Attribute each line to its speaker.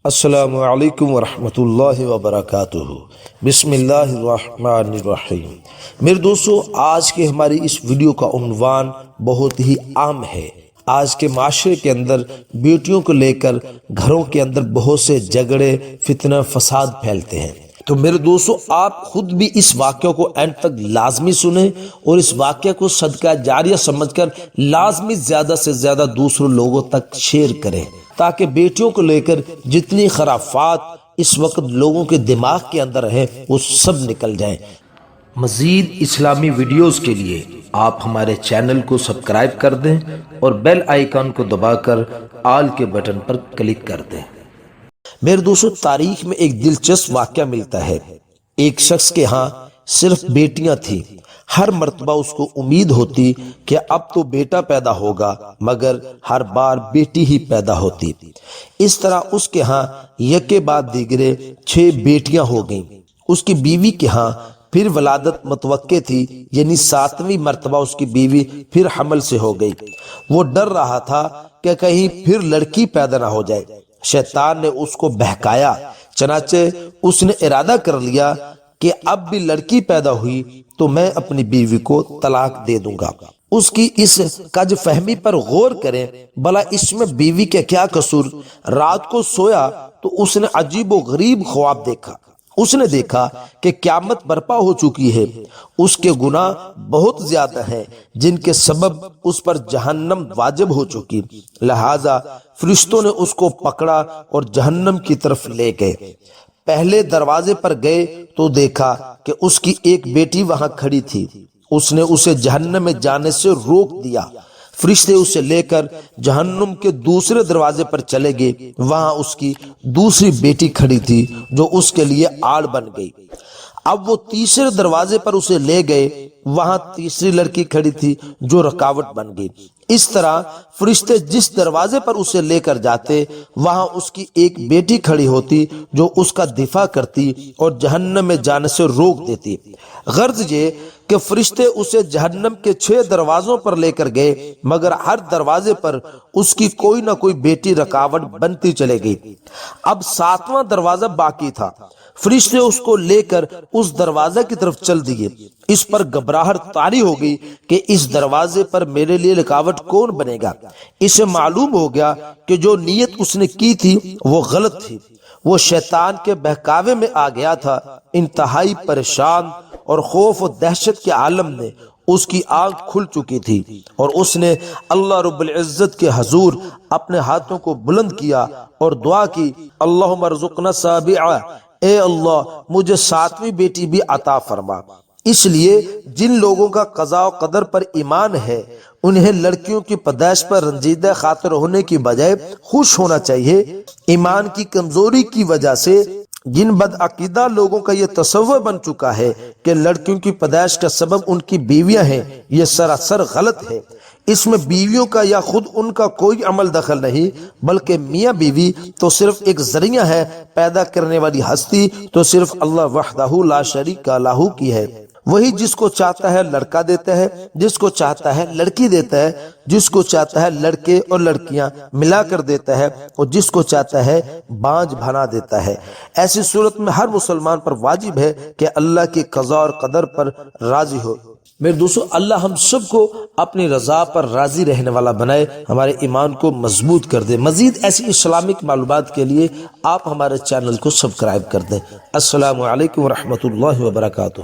Speaker 1: السلام علیکم ورحمۃ اللہ وبرکاتہ۔ بسم اللہ الرحمن الرحیم۔ میرے دوستو، آج کے ہماری اس ویڈیو کا عنوان بہت ہی عام ہے۔ آج کے معاشرے کے اندر بیٹیوں کو لے کر گھروں کے اندر بہت سے جھگڑے، فتنہ، فساد پھیلتے ہیں۔ تو میرے دوستو، آپ خود بھی اس واقعہ کو اینڈ تک لازمی سنیں اور اس واقعہ کو صدقہ جاریہ سمجھ کر لازمی زیادہ سے زیادہ دوسروں لوگوں تک شیئر کریں، تاکہ بیٹیوں کو لے کر جتنی خرافات اس وقت لوگوں کے دماغ کے اندر ہیں وہ سب نکل جائیں۔ مزید اسلامی ویڈیوز کے لیے آپ ہمارے چینل کو سبسکرائب کر دیں اور بیل آئیکن کو دبا کر آل کے بٹن پر کلک کر دیں۔ میرے دوستو، تاریخ میں ایک دلچسپ واقعہ ملتا ہے۔ ایک شخص کے ہاں صرف بیٹیاں تھیں۔ ہر مرتبہ اس کو امید ہوتی کہ اب تو بیٹا پیدا ہوگا، مگر ہر بار بیٹی ہی پیدا ہوتی۔ اس طرح اس کے ہاں یکے بعد دیگرے 6 بیٹیاں ہو گئیں۔ اس کی بیوی کے ہاں پھر ولادت متوقع تھی، یعنی 7ویں مرتبہ اس کی بیوی پھر حمل سے ہو گئی۔ وہ ڈر رہا تھا کہ کہیں پھر لڑکی پیدا نہ ہو جائے۔ شیطان نے اس کو بہکایا، چنانچہ اس نے ارادہ کر لیا کہ اب بھی لڑکی پیدا ہوئی تو میں اپنی بیوی کو طلاق دے دوں گا۔ اس کی اس کج فہمی پر غور کریں، بھلا اس میں بیوی کے کیا قصور؟ رات کو سویا تو اس نے عجیب و غریب خواب دیکھا۔ اس نے دیکھا کہ قیامت برپا ہو چکی ہے، اس کے گناہ بہت زیادہ ہیں جن کے سبب اس پر جہنم واجب ہو چکی، لہذا فرشتوں نے اس کو پکڑا اور جہنم کی طرف لے گئے۔ پہلے دروازے پر گئے تو دیکھا کہ اس کی ایک بیٹی وہاں کھڑی تھی۔ اس نے اسے جہنم میں جانے سے روک دیا۔ فرشتے اسے لے کر جہنم کے دوسرے دروازے پر چلے گئے۔ وہاں اس کی دوسری بیٹی کھڑی تھی جو اس کے لیے آڑ بن گئی۔ اب وہ تیسرے دروازے پر اسے لے گئے۔ وہاں تیسری لڑکی کھڑی تھی جو رکاوٹ بن گئی۔ اس طرح فرشتے جس دروازے پر اسے لے کر جاتے، وہاں اس کی ایک بیٹی کھڑی ہوتی جو اس کا دفاع کرتی اور جہنم میں جانے سے روک دیتی۔ غرض یہ کہ فرشتے اسے جہنم کے 6 دروازوں پر لے کر گئے، مگر ہر دروازے پر اس کی کوئی نہ کوئی بیٹی رکاوٹ بنتی چلے گئی۔ اب 7واں دروازہ باقی تھا۔ فرشتے اس کو لے کر اس دروازے کی طرف چل دیے۔ اس پر گھبراہٹ طاری ہو گئی کہ اس دروازے پر میرے لیے رکاوٹ کون بنے گا۔ اسے معلوم ہو گیا کہ جو نیت اس نے کی تھی وہ غلط تھی۔ وہ شیطان کے بہکاوے میں آ گیا تھا۔ انتہائی پریشان اور خوف و دہشت کے عالم میں اس کی آنکھ کھل چکی تھی، اور اس نے اللہ رب العزت کے حضور اپنے ہاتھوں کو بلند کیا اور دعا کی، اللہم ارزقنا سابعہ، اے اللہ مجھے 7ویں بیٹی بھی عطا فرما۔ اس لیے جن لوگوں کا قضاء و قدر پر ایمان ہے، انہیں لڑکیوں کی پیدائش پر رنجیدہ خاطر ہونے کی بجائے خوش ہونا چاہیے۔ ایمان کی کمزوری کی وجہ سے جن بدعقیدہ لوگوں کا یہ تصور بن چکا ہے کہ لڑکیوں کی پیدائش کا سبب ان کی بیویاں ہیں، یہ سراسر غلط ہے۔ اس میں بیویوں کا یا خود ان کا کوئی عمل دخل نہیں، بلکہ میاں بیوی تو صرف ایک ذریعہ ہے، پیدا کرنے والی ہستی تو صرف اللہ وحدہ لا شریک لہ کی ہے۔ وہی جس کو چاہتا ہے لڑکا دیتا ہے، جس کو چاہتا ہے لڑکی دیتا ہے، جس کو چاہتا ہے لڑکے اور لڑکیاں ملا کر دیتا ہے، اور جس کو چاہتا ہے بانجھ بنا دیتا ہے۔ ایسی صورت میں ہر مسلمان پر واجب ہے کہ اللہ کی قضاء اور قدر پر راضی ہو۔ میرے دوستو، اللہ ہم سب کو اپنی رضا پر راضی رہنے والا بنائے، ہمارے ایمان کو مضبوط کر دے۔ مزید ایسی اسلامک معلومات کے لیے آپ ہمارے چینل کو سبسکرائب کر دیں۔ السلام علیکم ورحمۃ اللہ وبرکاتہ۔